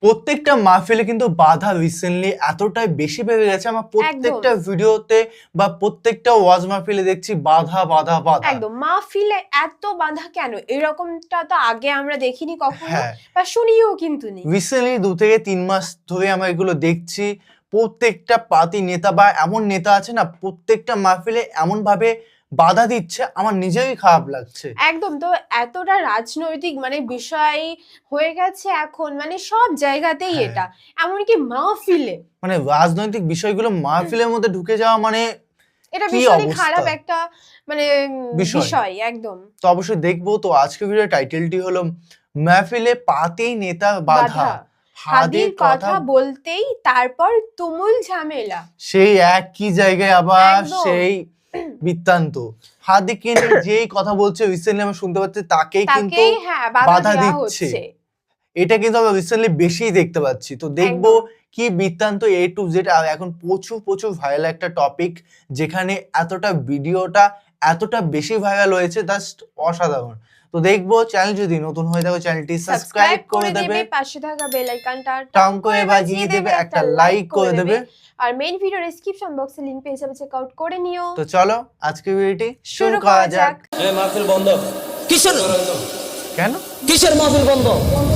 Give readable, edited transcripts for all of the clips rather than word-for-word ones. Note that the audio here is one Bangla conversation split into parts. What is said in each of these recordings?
প্রত্যেকটা মাহফিলে কিন্তু বাধা রিসেন্টলি এতটাই বেশি বেড়ে গেছে। আমার প্রত্যেকটা ভিডিওতে বা প্রত্যেকটা ওয়াজ মাহফিলে দেখছি বাধা বাধা বাধা। একদম মাহফিলে এত বাধা কেন? এরকমটা তো আগে আমরা দেখিনি কখনো বা শুনিও কিন্তু নি। রিসেন্টলি 2 থেকে 3 মাস ধরে আমরা এগুলো দেখছি। প্রত্যেকটা পার্টি নেতা বা এমন নেতা আছে না, প্রত্যেকটা মাহফিলে এমন ভাবে বাধা দিচ্ছে, আমার নিজেরই খারাপ লাগছে। একদম। তো এতটা রাজনৈতিক বিষয় হয়ে গেছে এখন, সব জায়গাতেই এটা, এমনকি মাহফিলে রাজনৈতিক বিষয়গুলো মাহফিলের মধ্যে ঢুকে যাওয়া এটা ভীষণই খারাপ একটা বিষয়। একদম। তো অবশ্যই দেখবো। তো আজকের ভিডিও টাইটেলটি হলো মাহফিলে পার্টি নেতা বাধা, হাদির কথা বলতেই তারপর তুমুল ঝামেলা। সেই একই জায়গায় আবার সেই বৃত্তান্ত। হাদিকে নিয়ে যেই কথা বলছে রিসেন্টলি আমরা শুনতে পাচ্ছি, তাকেই কিন্তু বাধা দিচ্ছে। এটা কিন্তু আমরা রিসেন্টলি বেশি দেখতে পাচ্ছি। তো দেখবো কি বৃত্তান্ত A to Z। আর এখন প্রচুর ভাইরাল একটা টপিক, যেখানে ভিডিওটা এতটা বেশি ভাইরাল হয়েছে, জাস্ট অসাধারণ। তো দেখবো। চ্যানেল যদি নতুন হয়ে থাকে চ্যানেলটি সাবস্ক্রাইব করে দেবে, পাশে থাকা বেল আইকনটা টাং করে বাজিয়ে দেবে, একটা লাইক করে দেবে, আর মেইন ভিডিও ডেসক্রিপশন বক্সে লিংক পেয়ে যাবে, চেক আউট করে নিও। তো চলো আজকের ভিডিওটি শুরু করা যাক। এই মাহফিল বন্ধ। কিসের? কেন কিসের মাহফিল বন্ধ?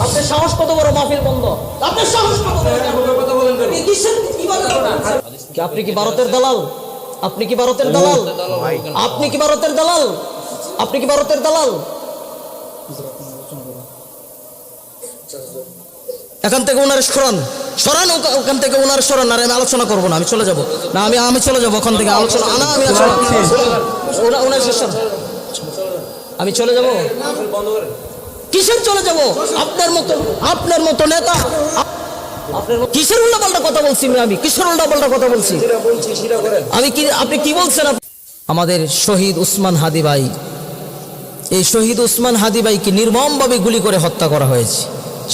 আপনার সাহস কত বড়? মাহফিল বন্ধ? আপনার সাহস কত বড়? কথা বলেন কেন? কিসের কি বলেন? আপনি কি ভারতের দালাল? আপনি কি ভারতের দালাল? আপনি কি ভারতের দালাল? আপনি কি ভারতের দালাল? এখান থেকে ওনার সরান ওখান থেকে ওনার সরান। আর আমি আলোচনা করবো না, আমি চলে যাবো। না আমি চলে যাবো ওখান থেকে। আলোচনা না, আমি ওনার আমি চলে যাবো। কিসের চলে যাবো? আপনার মতো নেতা কিসের উল্টাপাল্টা কথা বলছি? আমি কিসের উল্টাপাল্টা কথা বলছি? আমি কি, আপনি কি বলছেন? আমাদের শহীদ উসমান হাদি ভাই, এই শহীদ উসমান হাদি ভাইকে নির্মমভাবে গুলি করে হত্যা করা হয়েছে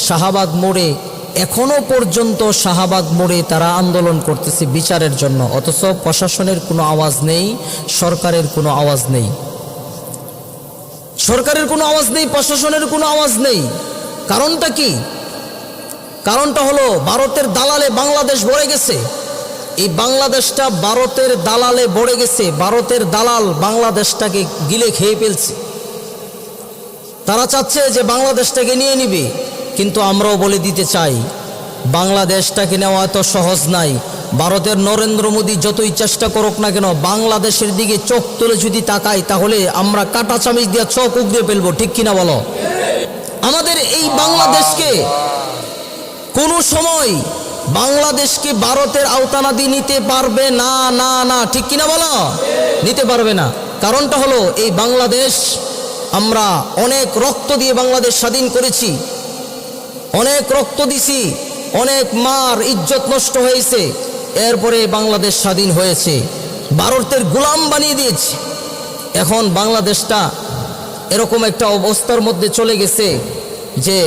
শাহবাগ মোড়ে। এখনো পর্যন্ত শাহবাগ মোড়ে তারা আন্দোলন করতেছে বিচারের জন্য, অথচ প্রশাসনের কোনো আওয়াজ নেই, সরকারের কোনো আওয়াজ নেই, সরকারের কোনো আওয়াজ নেই, প্রশাসনের কোনো আওয়াজ নেই। কারণটা কি? কারণটা হলো ভারতের দালালে বাংলাদেশ ভরে গেছে। এই বাংলাদেশটা ভারতের দালালে ভরে গেছে। ভারতের দালাল বাংলাদেশটাকে গিলে খেয়ে ফেলছে। তারা চাচ্ছে যে বাংলাদেশটাকে নিয়ে নিবে, কিন্তু আমরাও বলে দিতে চাই বাংলাদেশটাকে নেওয়া এত সহজ নাই। ভারতের নরেন্দ্র মোদী যতই চেষ্টা করুক না কেন, বাংলাদেশের দিকে চোখ তুলে যদি তাকাই, তাহলে আমরা কাটা চামিচ দিয়ে চোখ উগড়ে ফেলবো। ঠিক কিনা বলো? আমাদের এই বাংলাদেশকে কোনো সময় বাংলাদেশকে ভারতের আওতানাদি নিতে পারবে না, না না। ঠিক কিনা বলো? নিতে পারবে না। কারণটা হলো এই বাংলাদেশ, আমরা অনেক রক্ত দিয়ে বাংলাদেশ স্বাধীন করেছি, অনেক রক্ত দিছি, অনেক মার ইজ্জত নষ্ট হয়েছে, এরপরে বাংলাদেশ স্বাধীন হয়েছে। ভারতের গোলাম বানিয়ে দিয়েছে। এখন বাংলাদেশটা এরকম একটা অবস্থার মধ্যে চলে গেছে যে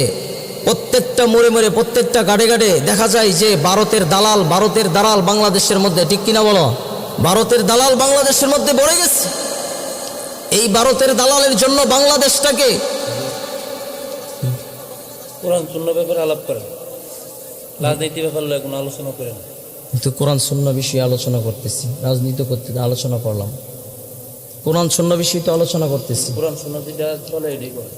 প্রত্যেকটা মোড়ে মোড়ে, প্রত্যেকটা গাড়ে গাড়ে দেখা যায় যে ভারতের দালাল বাংলাদেশের মধ্যে। ঠিক কিনা বলো? ভারতের দালাল বাংলাদেশের মধ্যে ভরে গেছে। এই ভারতের দালালের জন্য বাংলাদেশটাকে কোরআন সুন্নাহ ব্যাপারে আলাপ করেন, রাজনীতি ব্যাপারে কোনো আলোচনা করেন। কিন্তু কোরআন সুন্নাহ বিষয়ে আলোচনা করতেছি, রাজনীতি করতে আলোচনা করলাম, কোরআন সুন্নাহ বিষয়ে তো আলোচনা করতেছি। কোরআন সুন্নাহ যেটা চলে এটাই করে,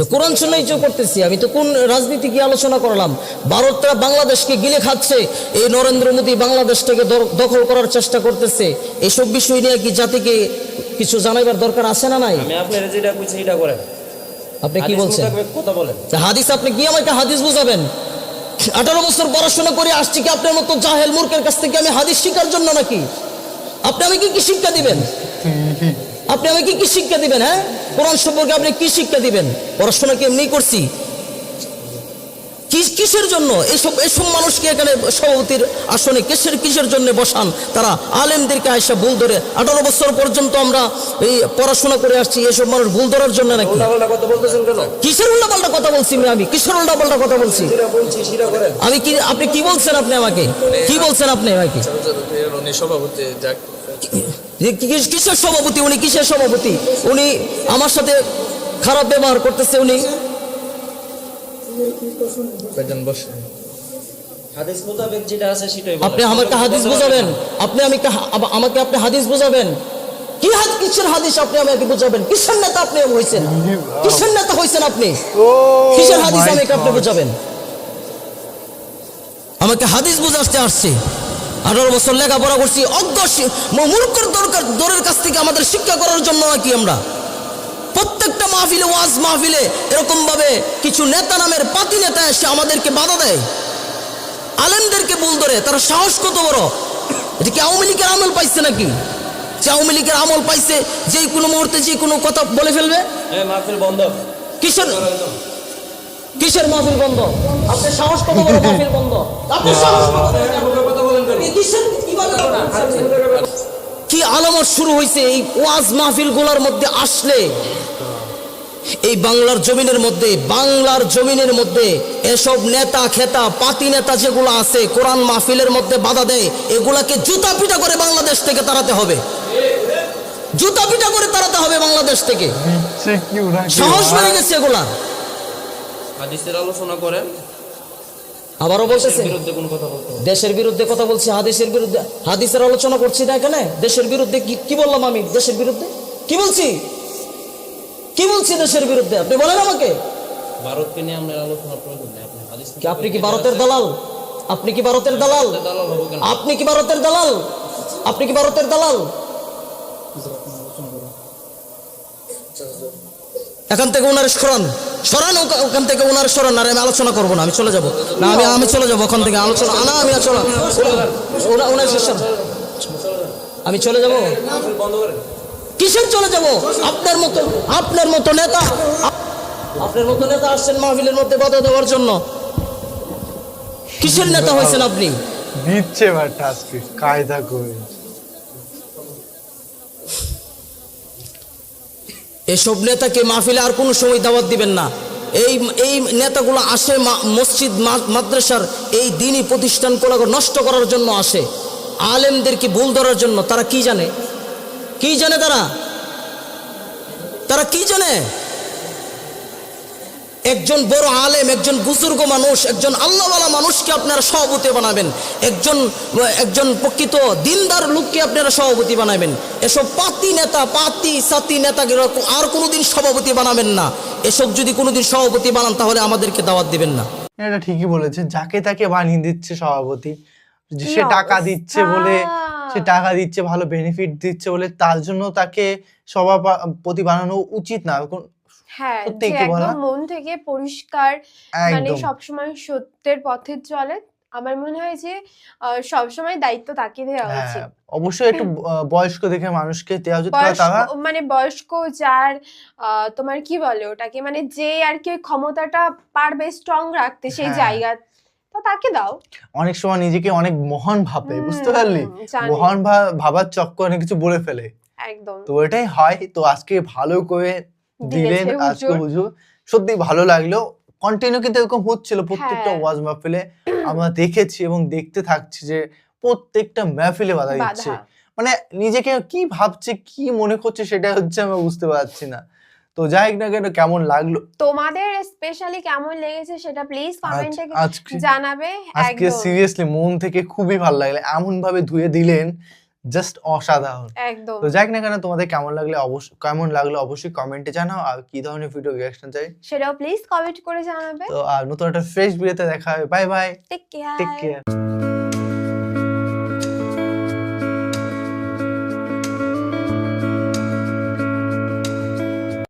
তো কোরআন সুন্নাহই তো করতেছি। আমি তো কোন রাজনীতি কি আলোচনা করলাম? ভারতরা বাংলাদেশকে গিলে খাচ্ছে, এই নরেন্দ্র মোদী বাংলাদেশটাকে দখল করার চেষ্টা করতেছে। এইসব বিষয় নিয়ে কি জাতিকে কিছু জানাইবার দরকার আছে না নাই? আমি আপনার যেটা কইছি এটা করেন। আপনি কি বলছেন? কথা বলেন। হাদিস, আপনি কি আমাকে হাদিস বুঝাবেন? 18 বছর পড়াশোনা করে আসছি কি আপনার মতো জাহেল মূর্খের কাছ থেকে আমি হাদিস শিখার জন্য নাকি? আপনি আমাকে কি শিক্ষা দিবেন? আপনি আমাকে কি শিক্ষা দিবেন? হ্যাঁ, কোরআন সম্পর্কে আপনি কি শিক্ষা দিবেন? পড়াশোনা কি এমনি করছি? কিসের জন্য এসব মানুষকে এখানে সভাপতির আসনে কিসের জন্য বসান? তারা আলেমদেরকে আয়সা ভুল ধরে। 18 বছর পর্যন্ত আমরা এই পড়াশোনা করে আসছি, এসব মানুষ ভুল ধরার জন্য নাকি? কিসের উল্টাপাল্টা কথা বলছি? আমি কিসের উল্টাপাল্টা কথা বলছি? আমি কি, আপনি কি বলছেন? আপনি আমাকে কি বলছেন? আপনি আমাকে কিসের সভাপতি? উনি কিসের সভাপতি? উনি আমার সাথে খারাপ ব্যবহার করতেছে। উনি হাদিস মোতাবেক যেটা আছে সেটাই বলেন। আপনি আমাকে হাদিস বোঝাবেন, আমাকে আপনি হাদিস বোঝাবেন। কিসের হাদিস আপনি আমাকে বোঝাবেন? কিসের নেতা আপনি হইছেন? কিসের নেতা হইছেন আপনি? কিসের হাদিস আমাকে আপনি বোঝাবেন? আমাকে হাদিস বুঝাতে আসছে। 18 বছর লেখাপড়া করছি, অজ্ঞ মূর্খর দরের কাছ থেকে আমাদের শিক্ষা করার জন্য নাকি আমরা প্রত্যেকটা মাহফিলে, ওয়াজ মাহফিলে এরকম ভাবে কিছু নেতা নামের পাতি নেতা এসে আমাদেরকে বাধা দেয়, আলেমদেরকে ভুল ধরে। তার সাহস কত বড়! এটা কি আওয়ামী লীগের আমল পাইছে নাকি? যে আওয়ামী লীগের আমল পাইছে, যে কোনো মুহূর্তে যে কোনো কথা বলে ফেলবে। মাহফিল বন্ধ। কিসের মাহফিল বন্ধ? আপনার সাহস কত বড়? মাহফিল বন্ধ? আপনার সাহস কত বড়? কি আলামত শুরু হয়েছে এই ওয়াজ মাহফিল গুলার মধ্যে আসলে? এই বাংলার জমিনের মধ্যে এসব নেতা খেতা পাতি নেতা যেগুলো আছে কোরআন মাহফিলের মধ্যে বাধা দেয়, এগুলাকে জুতা পিটা করে বাংলাদেশ থেকে তাড়াতে হবে। জুতা পিটা করে তাড়াতে হবে বাংলাদেশ থেকে। সাহস বেড়ে গেছে এগুলা। হাদিসের আলোচনা করেন, আবারও বলতেছে বিরুদ্ধে কোন কথা বলতে হবে? দেশের বিরুদ্ধে কথা বলছি, হাদিসের বিরুদ্ধে। হাদিসের আলোচনা করছি না এখানে। দেশের বিরুদ্ধে কি বললাম আমি? দেশের বিরুদ্ধে কি বলছি? দেশের বিরুদ্ধে আপনি বলেন আমাকে। ভারতকে নিয়ে আমরা আলোচনা প্রয়োজন নেই। আপনি হাদিস আপনি কি ভারতের দালাল? আপনি কি ভারতের দালাল? দালাল হবো কেন? আপনি কি ভারতের দালাল? আপনি কি ভারতের দালাল? এখান থেকে ওনার সরান ওখান থেকে ওনার সরান। আর আমি আলোচনা করবো না, আমি চলে যাবো। না, আমি চলে যাবো ওখান থেকে। আলোচনা না, আমি ওনার আমি চলে যাবো। বন্ধ করেন। কিসের চলে যাবো? আপনার মতো নেতা আসছেন মাহফিলের মধ্যে বাধা দেওয়ার জন্য। কিসের নেতা হয়েছেন আপনি? দিচ্ছে বাট আজকে কায়দা করে। এসব নেতাকে মাহফিলে আর কোনো সময় দাওয়াত দিবেন না। এই নেতাগুলো আসে মসজিদ মাদ্রাসার এই দ্বীনি প্রতিষ্ঠানগুলো নষ্ট করার জন্য আসে, আলেমদেরকে ভুল ধরার জন্য। তারা কি জানে? তারা কি জানে? একজন বড় আলেম, একজন বুজুর্গ মানুষ, একজন আল্লাহওয়ালা মানুষকে আপনারা সভাপতি বানাবেন, একজন প্রকৃত দিনদার লোককে আপনারা সভাপতি বানাবেন। এসব সাতি নেতাকে আর কোনোদিন সভাপতি বানাবেন না। এসব যদি কোনোদিন সভাপতি বানান তাহলে আমাদেরকে দাওয়াত দিবেন না। এটা ঠিকই বলেছেন, যাকে তাকে বানিয়ে দিচ্ছে সভাপতি। সে টাকা দিচ্ছে ভালো বেনিফিট দিচ্ছে বলে তার জন্য তাকে সভাপতি বানানো উচিত না। হ্যাঁ, যে একদম মন থেকে পরিষ্কার, মানে সবসময় সত্যের পথে চলে। আমার মনে হয় যে সবসময় দায়িত্ব তাকে দেওয়া উচিত। অবশ্যই একটু বয়স্ক দেখে মানুষকে দেওয়া উচিত। মানে বয়স্ক, যার তোমার কি বলে ওটাকে, মানে যে আর কি ক্ষমতাটা পারবে স্ট্রং রাখতে সেই জায়গা, তো তাকে দাও। অনেক সময় নিজেকে অনেক মহান ভাবে, বুঝতে পারলি? মহান ভাবার চক্করে অনেক কিছু বলে ফেলে। একদম, তো এটাই হয়। তো আজকে ভালো করে দিলেন আজকে হুজুর, সত্যি ভালো লাগলো। কন্টিনিউ কিন্তু এরকম হচ্ছিল প্রত্যেকটা ওয়াজ মাহফিলে আমরা দেখেছি এবং দেখতে থাকছি যে প্রত্যেকটা মাহফিলে বাধা দিচ্ছে। মানে নিজেকে কি ভাবছে, কি মনে করছে সেটা হচ্ছে আমরা বুঝতে পারছি না। তো যাই হোক না কেন, কেমন লাগলো তোমাদের স্পেশালি কেমন লেগেছে সেটা প্লিজ কমেন্টে জানাবে। আজকে সিরিয়াসলি মন থেকে খুবই ভালো লাগলো, এমন ভাবে ধুয়ে দিলেন, জাস্ট অসাধারণ। একদম। তো যাই না কেন, তোমাদের কেমন লাগলো অবশ্যই কমেন্টে জানাও। আর কি ধরনের ভিডিও রিঅ্যাকশন চাই সেটাও প্লিজ কমেন্ট করে জানাবে। তো আর নতুন একটা ফ্রেশ ভিডিওতে দেখা হবে। Bye bye, take care.